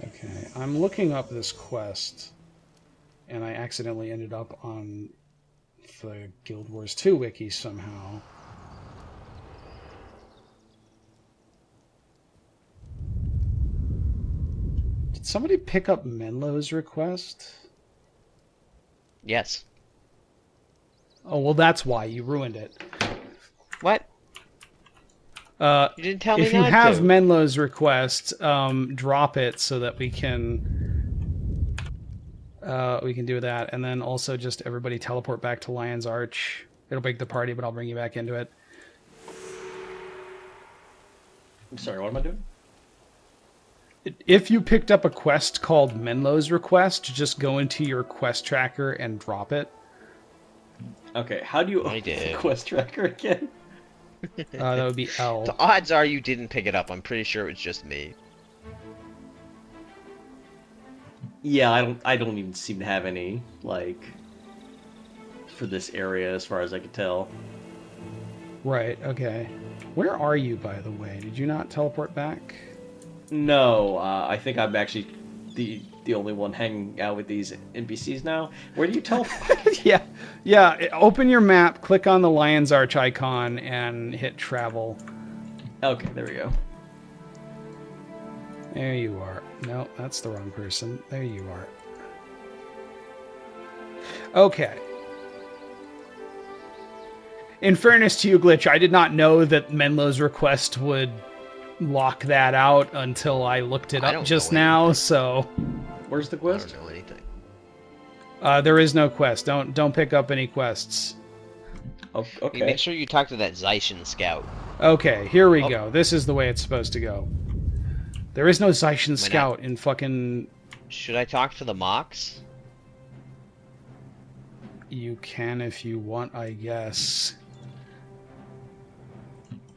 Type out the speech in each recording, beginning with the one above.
Okay, I'm looking up this quest, and I accidentally ended up on the Guild Wars 2 wiki somehow. Did somebody pick up Menlo's request? Yes. Oh, well, that's why you ruined it. What? You didn't tell me if you not have to. Menlo's request, drop it so that we can do that, and then also just everybody teleport back to Lion's Arch. It'll break the party, but I'll bring you back into it. I'm sorry, what am I doing? If you picked up a quest called Menlo's request, just go into your quest tracker and drop it. Okay, how do you open the quest tracker again? That would be L. The odds are you didn't pick it up. I'm pretty sure it was just me. Yeah, I don't even seem to have any, like, for this area as far as I can tell. Right, okay. Where are you, by the way? Did you not teleport back? No, I think I'm actually the only one hanging out with these NPCs now. Where do you teleport? Yeah. Open your map, click on the Lion's Arch icon, and hit travel. Okay, there we go. There you are. No, that's the wrong person. There you are. Okay. In fairness to you, Glitch, I did not know that Menlo's request would lock that out until I looked it up just now, so... Where's the quest? I don't know anything. There is no quest. Don't pick up any quests. Oh, okay. Make sure you talk to that Zaishan scout. Okay, here we go. This is the way it's supposed to go. There is no Zaishan scout in fucking... Should I talk to the Mox? You can if you want, I guess.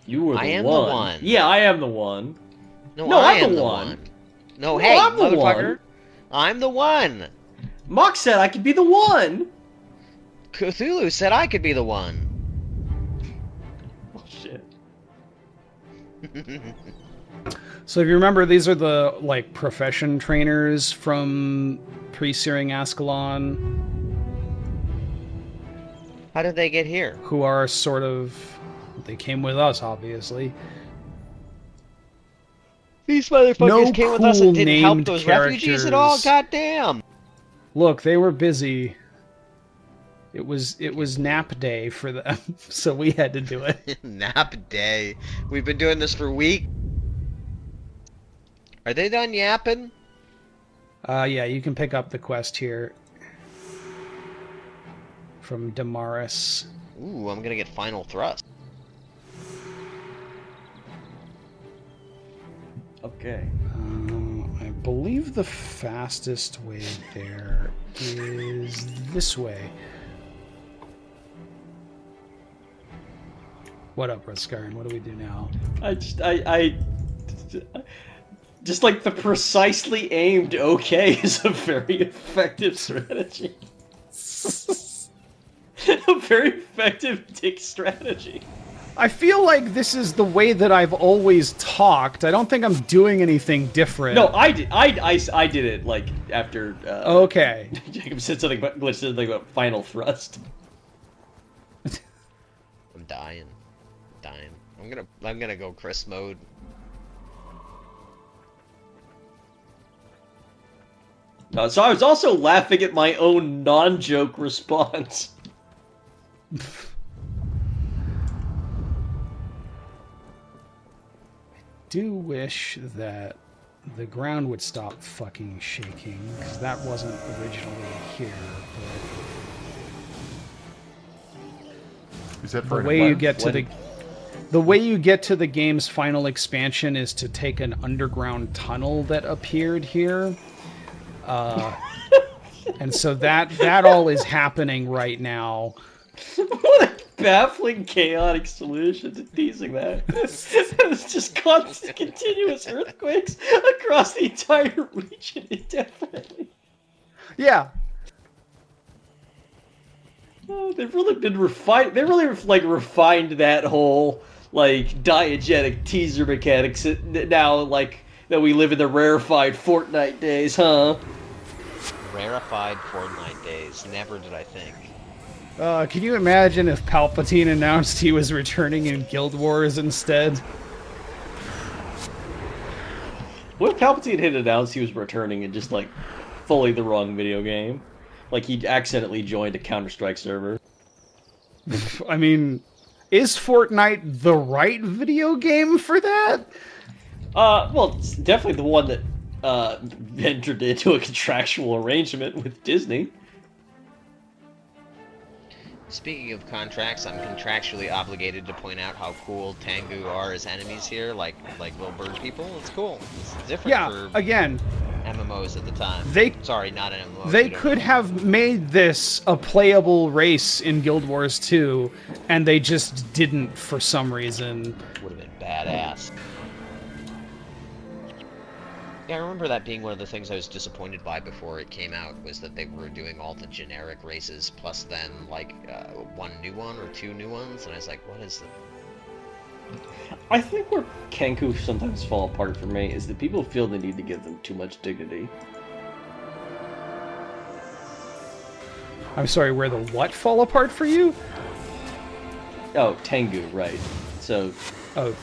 You were the one. I am the one. Yeah, I am the one. No, I am am the one. one. No, hey, I'm the motherfucker. one. I'm the one. Mox said I could be the one. Cthulhu said I could be the one. Oh, shit. So if you remember, these are the, like, profession trainers from pre-searing Ascalon. How did they get here? Who are sort of... They came with us, obviously. These motherfuckers came with us and didn't help those refugees at all? Goddamn! Look, they were busy. It was nap day for them, so we had to do it. Nap day. We've been doing this for weeks. Are they done yapping? Yeah, you can pick up the quest here. From Damaris. Ooh, I'm gonna get Final Thrust. Okay. I believe the fastest way there is this way. What up, Ruskarin? What do we do now? Just like the precisely aimed okay is a very effective strategy. A very effective dick strategy. I feel like this is the way that I've always talked. I don't think I'm doing anything different. No, I did it like after. Okay. Jacob said something about Glitch said something about Final Thrust. I'm dying. I'm gonna go Chris mode. So I was also laughing at my own non-joke response. Do wish that the ground would stop fucking shaking, because that wasn't originally here. Is that But for the way you get to the way you get to the game's final expansion is to take an underground tunnel that appeared here. And so that all is happening right now. What a baffling, chaotic solution to teasing that. It's just constant, continuous earthquakes across the entire region indefinitely. Yeah. Oh, they've really been refined. They really refined that whole like diegetic teaser mechanics now, like that we live in the rarefied Fortnite days, huh? Rarefied Fortnite days. Never did I think. Can you imagine if Palpatine announced he was returning in Guild Wars instead? What if Palpatine had announced he was returning in just like fully the wrong video game? Like he accidentally joined a Counter-Strike server. I mean, is Fortnite the right video game for that? Well, it's definitely the one that entered into a contractual arrangement with Disney. Speaking of contracts, I'm contractually obligated to point out how cool Tengu are as enemies here, like little bird people. It's cool. It's different for again, MMOs at the time. Sorry, not an MMO. They could have made this a playable race in Guild Wars 2, and they just didn't for some reason. Would have been badass. Yeah, I remember that being one of the things I was disappointed by before it came out, was that they were doing all the generic races, plus then, like, one new one or two new ones, and I was like, what is the... I think where Kenku sometimes fall apart for me is that people feel the need to give them too much dignity. I'm sorry, where the what fall apart for you? Oh, Tengu, right. So... Oh.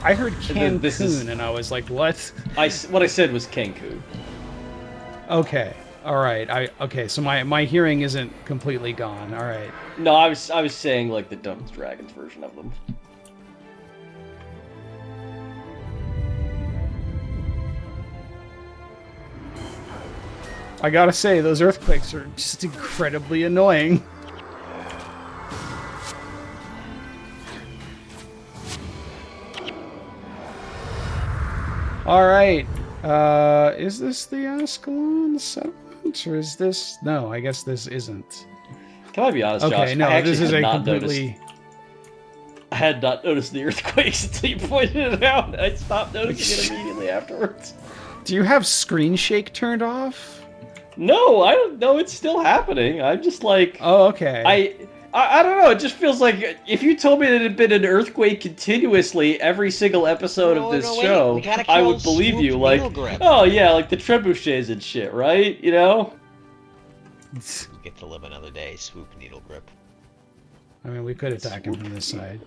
I heard Cancun, and I was like, what? What I said was Kenku. Okay. Alright. Okay, so my hearing isn't completely gone. Alright. No, I was saying, like, the Dungeons & Dragons version of them. I gotta say, those earthquakes are just incredibly annoying. Alright, is this the Ascalon settlement, or is this... No, I guess this isn't. Can I be honest, okay, Josh? No, this is a completely... I had not noticed the earthquakes until you pointed it out. I stopped noticing it immediately afterwards. Do you have screen shake turned off? No, I don't know. It's still happening. I'm just like... Oh, okay. I don't know, it just feels like if you told me that it had been an earthquake continuously every single episode of this show, I would believe you. Like, oh yeah, like the trebuchets and shit, right? You know? You get to live another day, swoop needle grip. I mean, we could attack him from this side.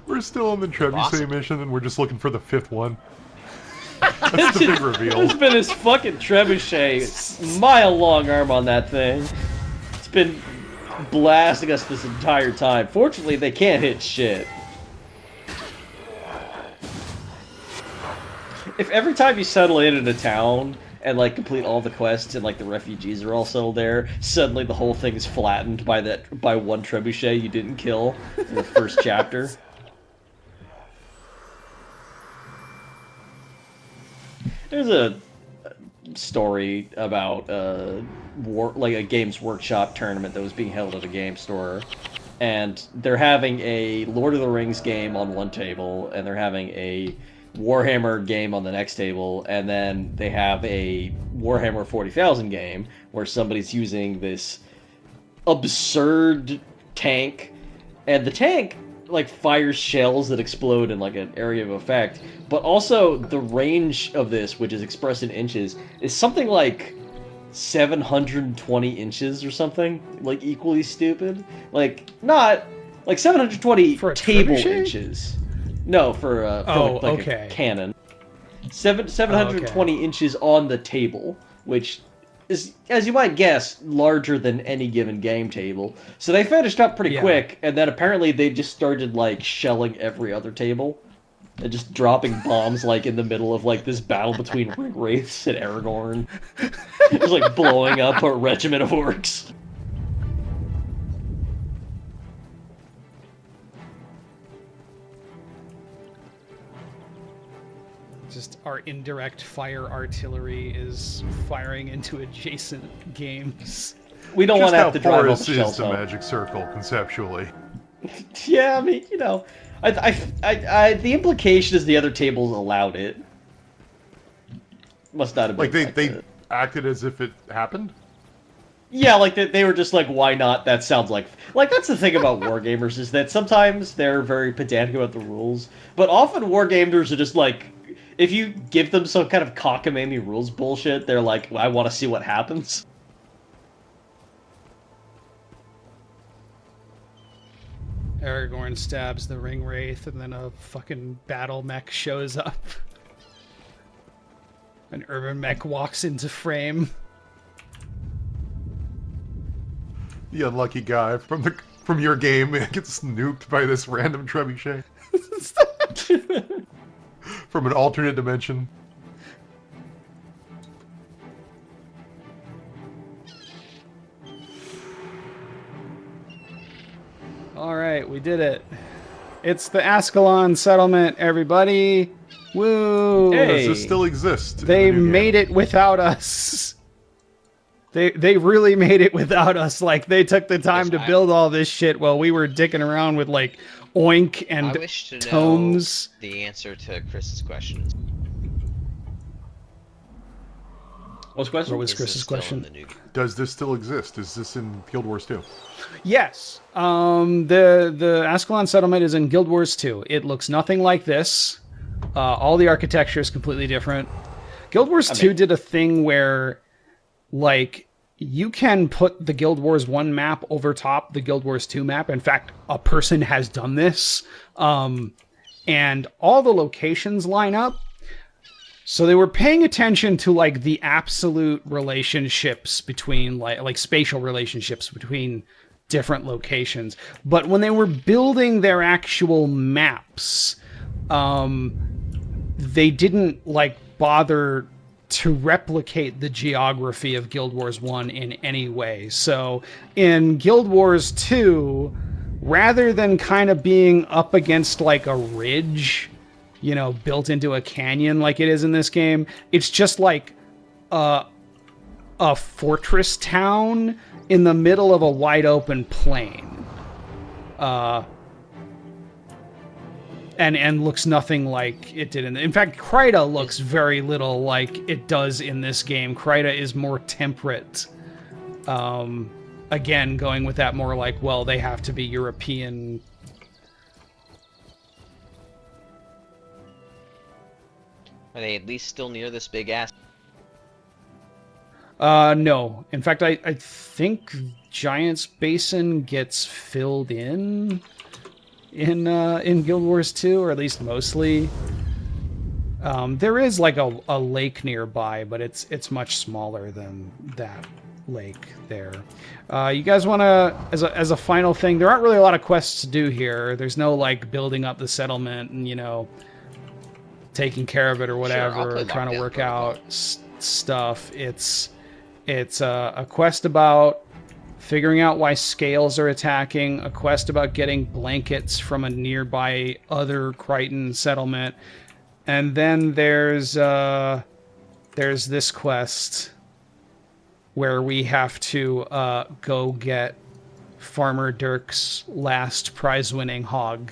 We're still on the trebuchet mission, and we're just looking for the 5th one. That's the big reveal. There's been this fucking trebuchet, mile-long arm on that thing. It's been blasting us this entire time. Fortunately, they can't hit shit. If every time you settle in a town and like complete all the quests and like the refugees are all settled there, suddenly the whole thing is flattened by one trebuchet you didn't kill in the first chapter. There's a story about a Games Workshop tournament that was being held at a game store, and they're having a Lord of the Rings game on one table, and they're having a Warhammer game on the next table, and then they have a Warhammer 40,000 game where somebody's using this absurd tank, and the tank like fires shells that explode in like an area of effect, but also the range of this, which is expressed in inches, is something like 720 inches or something, like equally stupid. Like not like 720 for a table trebuchet? Inches. No, for a cannon. 720 inches on the table, which is, as you might guess, larger than any given game table. So they finished up pretty quick, and then apparently they just started like shelling every other table and just dropping bombs like in the middle of like this battle between ring wraiths and Aragorn. Just like blowing up a regiment of orcs. Just our indirect fire artillery is firing into adjacent games. We don't want to have to drive off the is the magic circle conceptually. Yeah, I mean, you know, the implication is the other tables allowed it. Must not have been like they acted as if it happened. Yeah, like they were just like, why not? That sounds like that's the thing about wargamers is that sometimes they're very pedantic about the rules, but often wargamers are just like, if you give them some kind of cockamamie rules bullshit, they're like, well, I want to see what happens. Aragorn stabs the ring wraith, and then a fucking battle mech shows up. An urban mech walks into frame. The unlucky guy from your game gets nuked by this random trebuchet. From an alternate dimension. Alright, we did it. It's the Ascalon settlement, everybody. Woo! Hey. Does this still exist? They made it without us. They really made it without us. Like, they took the time to build all this shit while we were dicking around with, like, Oink and I wish to Tomes. know the answer to Chris's question. What's the question? What was Is Chris's this still in question? the new game? Does this still exist? Is this in Guild Wars 2? Yes. The Ascalon settlement is in Guild Wars 2. It looks nothing like this. All the architecture is completely different. Guild Wars 2 did a thing where, like, you can put the Guild Wars 1 map over top the Guild Wars 2 map. In fact, a person has done this. And all the locations line up. So they were paying attention to, like, the absolute relationships between, like spatial relationships between different locations. But when they were building their actual maps, they didn't, like, bother to replicate the geography of Guild Wars 1 in any way. So in Guild Wars 2, rather than kind of being up against, like, a ridge, you know, built into a canyon like it is in this game, it's just like a fortress town in the middle of a wide open plain. And looks nothing like it did in fact, Kryta looks very little like it does in this game. Kryta is more temperate. Again, going with that more like, well, they have to be European. Are they at least still near this big ass? No. In fact, I think Giant's Basin gets filled in Guild Wars 2, or at least mostly. There is like a lake nearby, but it's much smaller than that lake there. You guys want to, as a final thing, there aren't really a lot of quests to do here. There's no like building up the settlement and, you know, taking care of it or whatever, Sure, trying to work out stuff. It's a quest about figuring out why scales are attacking, a quest about getting blankets from a nearby other Crichton settlement, and then there's this quest where we have to go get Farmer Dirk's last prize-winning hog.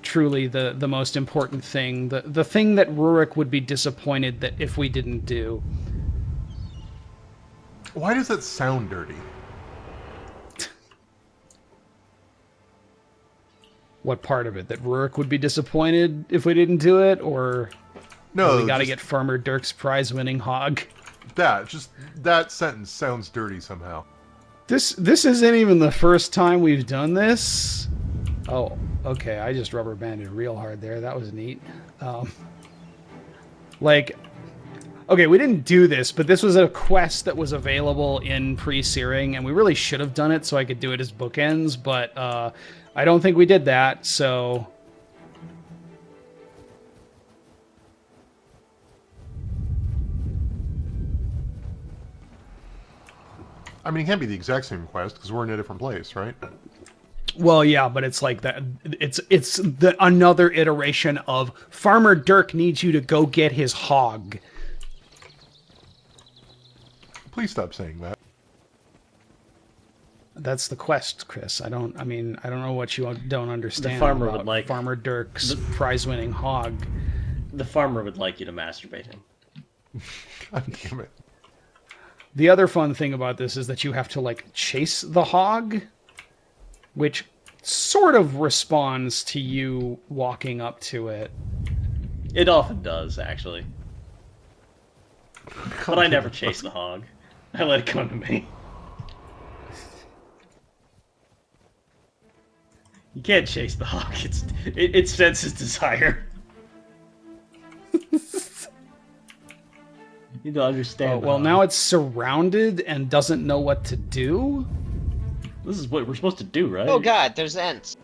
Truly the most important thing, the thing that Rurik would be disappointed that if we didn't do. Why does that sound dirty? What part of it? That Rurik would be disappointed if we didn't do it, or No, we got to get Farmer Dirk's prize-winning hog? That sentence sounds dirty somehow. This isn't even the first time we've done this. Oh, okay. I just rubber banded real hard there. That was neat. Okay, we didn't do this, but this was a quest that was available in pre-searing, and we really should have done it so I could do it as bookends, but I don't think we did that, so... I mean, it can't be the exact same quest because we're in a different place, right? Well, yeah, but it's like that. It's another iteration of Farmer Dirk needs you to go get his hog. Please stop saying that. That's the quest, Chris. I don't know what you don't understand. The farmer about would like Farmer Dirk's prize-winning hog. The farmer would like you to masturbate him. God damn it. The other fun thing about this is that you have to like chase the hog, which sort of responds to you walking up to it. It often does, actually. But I never chase the hog. I let it come to me. You can't chase the hog. It senses desire. You don't understand. Well, now it's surrounded and doesn't know what to do. This is what we're supposed to do, right? Oh god, there's Ents.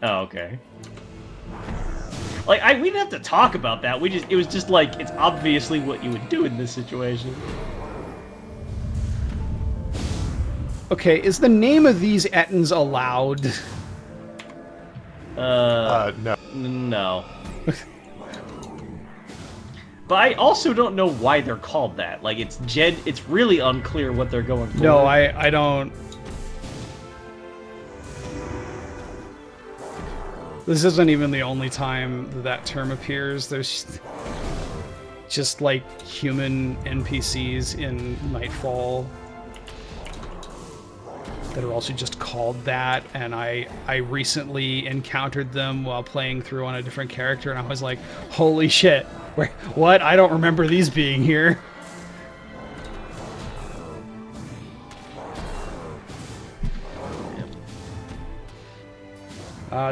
Oh, okay. Like, we didn't have to talk about that. It was just like, it's obviously what you would do in this situation. Okay, is the name of these Ettins allowed? No. No. But I also don't know why they're called that. Like, it's really unclear what they're going for. No, I don't. This isn't even the only time that term appears. There's just like human NPCs in Nightfall that are also just called that, and I recently encountered them while playing through on a different character, and I was like, holy shit, what? I don't remember these being here.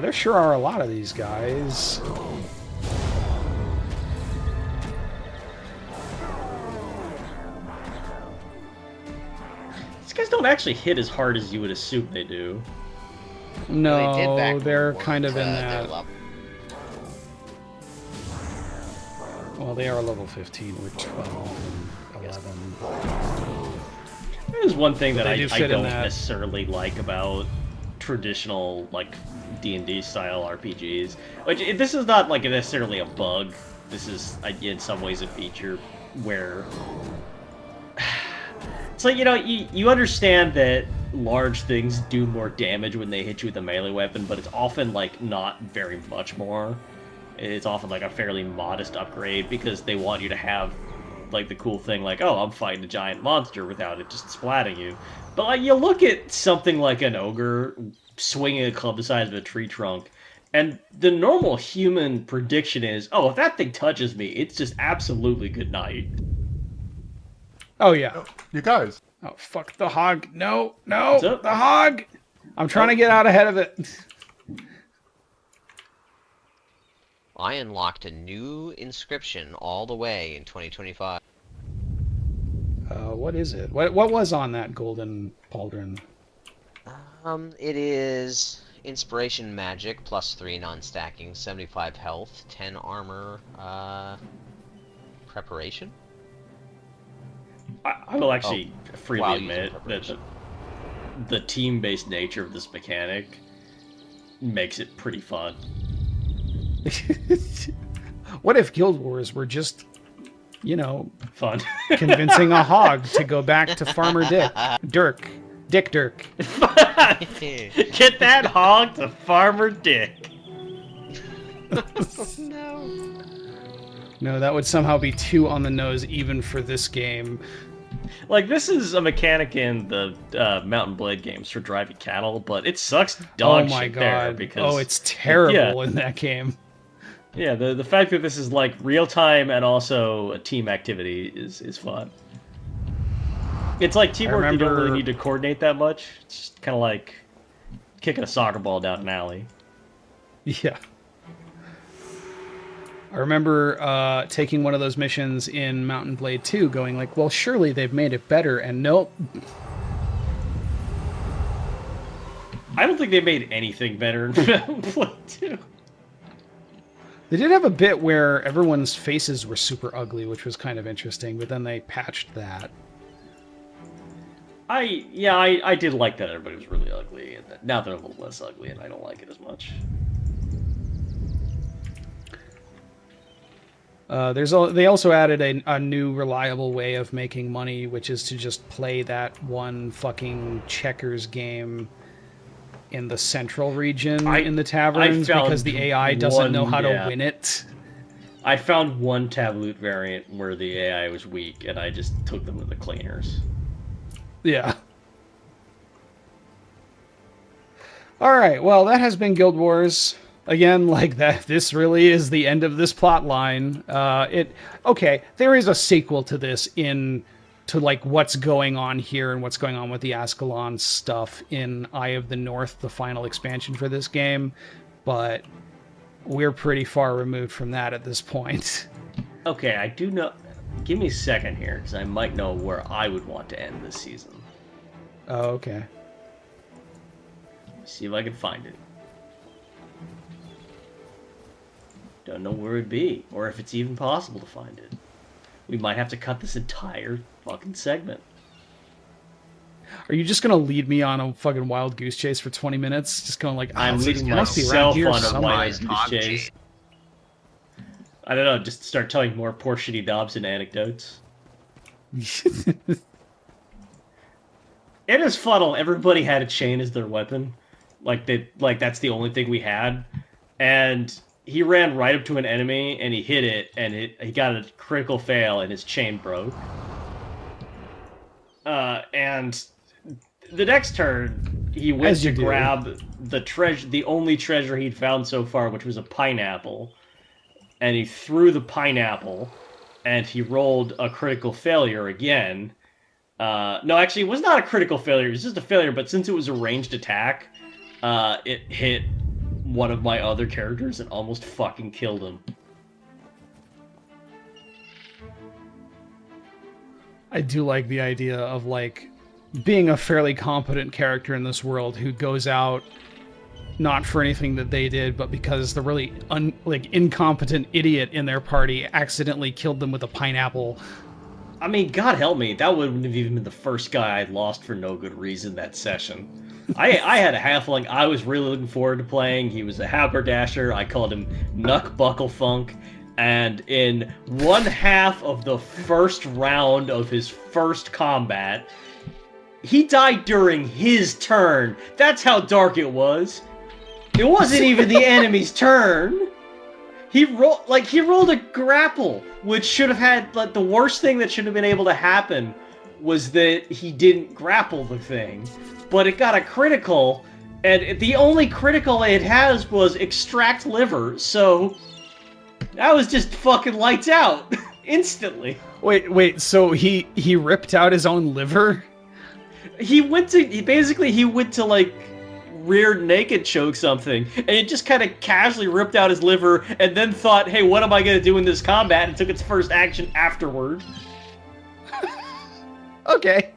There sure are a lot of these guys. These guys don't actually hit as hard as you would assume they do. No, Well, they did back they're before kind of in their that. level. Well, they are level 15. We're 12 and 11. There's one thing that They I do fit in don't that. necessarily like about traditional, like, D&D style RPGs. Which, this is not, like, necessarily a bug. This is, in some ways, a feature where... It's like, you understand that large things do more damage when they hit you with a melee weapon, but it's often, like, not very much more. It's often, like, a fairly modest upgrade, because they want you to have, like, the cool thing, like, oh, I'm fighting a giant monster without it just splatting you. But, like, you look at something like an ogre swinging a club the size of a tree trunk, and the normal human prediction is, oh, if that thing touches me, it's just absolutely good night. Oh, yeah. You guys. Oh, fuck the hog. No, What's up? the hog! I'm trying to get out ahead of it. I unlocked a new inscription all the way in 2025. What is it? What was on that golden pauldron? It is inspiration magic, +3 non-stacking, 75 health, 10 armor, preparation? I will actually freely while admit using that preparation. the team-based nature of this mechanic makes it pretty fun. What if Guild Wars were just, Fun. convincing a hog to go back to Farmer Dirk? Dick Dirk. Get that hog to Farmer Dick. No. No, that would somehow be too on the nose even for this game. Like, this is a mechanic in the Mountain Blade games for driving cattle, but it sucks dog Oh my shit there god. because... Oh, it's terrible in that game. Yeah, the fact that this is, like, real-time and also a team activity is fun. It's like teamwork you don't really need to coordinate that much. It's just kind of like kicking a soccer ball down an alley. Yeah. I remember taking one of those missions in Mountain Blade 2 going like, well, surely they've made it better, and nope. I don't think they made anything better in Mountain Blade 2. They did have a bit where everyone's faces were super ugly, which was kind of interesting, but then they patched that. I did like that everybody was really ugly, and now they're a little less ugly, and I don't like it as much. They also added a new reliable way of making money, which is to just play that one fucking checkers game in the central region in the taverns because the AI doesn't know how to win it. I found one tabloot variant where the AI was weak, and I just took them to the cleaners. Yeah. All right. Well, that has been Guild Wars. Again, like that. This really is the end of this plot line. Okay. There is a sequel to this to like what's going on here and what's going on with the Ascalon stuff in Eye of the North, the final expansion for this game, but we're pretty far removed from that at this point. Okay, I do know. Give me a second here, because I might know where I would want to end this season. Oh, okay. See if I can find it. Don't know where it'd be, or if it's even possible to find it. We might have to cut this entire fucking segment. Are you just gonna lead me on a fucking wild goose chase for 20 minutes? Just going like, I'm leading myself on a wild goose chase. I don't know, just start telling more poor shitty Dobson anecdotes. In his funnel, everybody had a chain as their weapon. That's the only thing we had. And he ran right up to an enemy, and he hit it, and he got a critical fail, and his chain broke. And the next turn, he went to grab the only treasure he'd found so far, which was a pineapple. And he threw the pineapple, and he rolled a critical failure again. No, actually, it was not a critical failure. It was just a failure, but since it was a ranged attack, it hit one of my other characters and almost fucking killed him. I do like the idea of, like, being a fairly competent character in this world who goes out not for anything that they did, but because the really incompetent idiot in their party accidentally killed them with a pineapple. I mean, God help me, that wouldn't have even been the first guy I'd lost for no good reason that session. I had a halfling I was really looking forward to playing. He was a haberdasher. I called him Nuck Bucklefunk. And in one half of the first round of his first combat, he died during his turn. That's how dark it was. It wasn't even the enemy's turn. He rolled a grapple, which should have had, like, the worst thing that should have been able to happen was that he didn't grapple the thing. But it got a critical, and the only critical it has was extract liver, so that was just fucking lights out instantly. Wait, so he ripped out his own liver? He went to like rear naked choke something, and it just kind of casually ripped out his liver, and then thought, hey, what am I going to do in this combat, and took its first action afterward. Okay.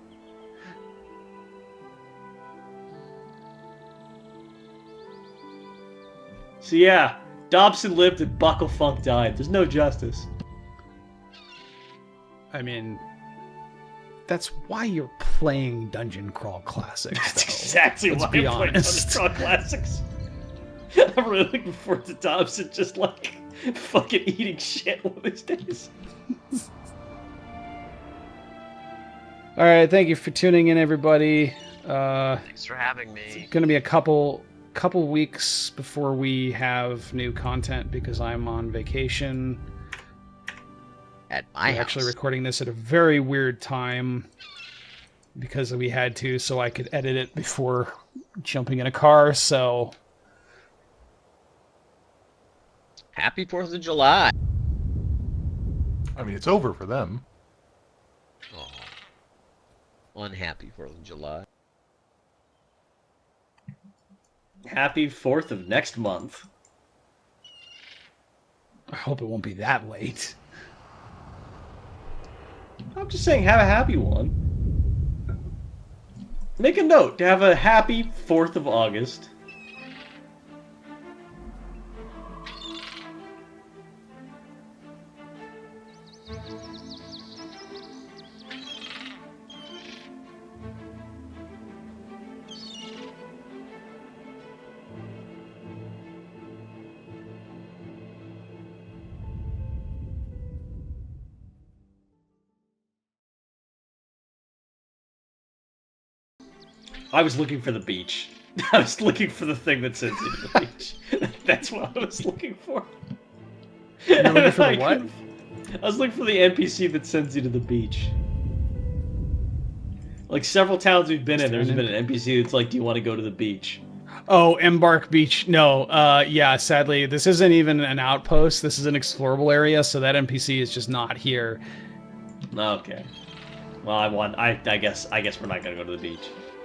So yeah, Dobson lived and Bucklefunk died. There's no justice. I mean, that's why you're playing Dungeon Crawl Classics. That's though. exactly Let's why be I'm playing honest. Dungeon Crawl Classics. I'm really looking forward to Dobson just like fucking eating shit one of these days. All right, thank you for tuning in, everybody. Thanks for having me. It's gonna be a couple weeks before we have new content because I'm on vacation. At my We're house. actually recording this at a very weird time because we had to, so I could edit it before jumping in a car. So Happy 4th of July. I mean, it's over for them. Oh, unhappy 4th of July. Happy 4th of next month. I hope it won't be that late. I'm just saying, have a happy one. Make a note to have a happy 4th of August. I was looking for the beach. I was looking for the thing that sends you to the beach. That's what I was looking for. You're looking for the what? I was looking for the NPC that sends you to the beach. Like several towns we've been in, there's been an NPC that's like, "Do you want to go to the beach?" Oh, Embark Beach. No, yeah, sadly, this isn't even an outpost. This is an explorable area, so that NPC is just not here. Okay. Well, I guess we're not gonna go to the beach.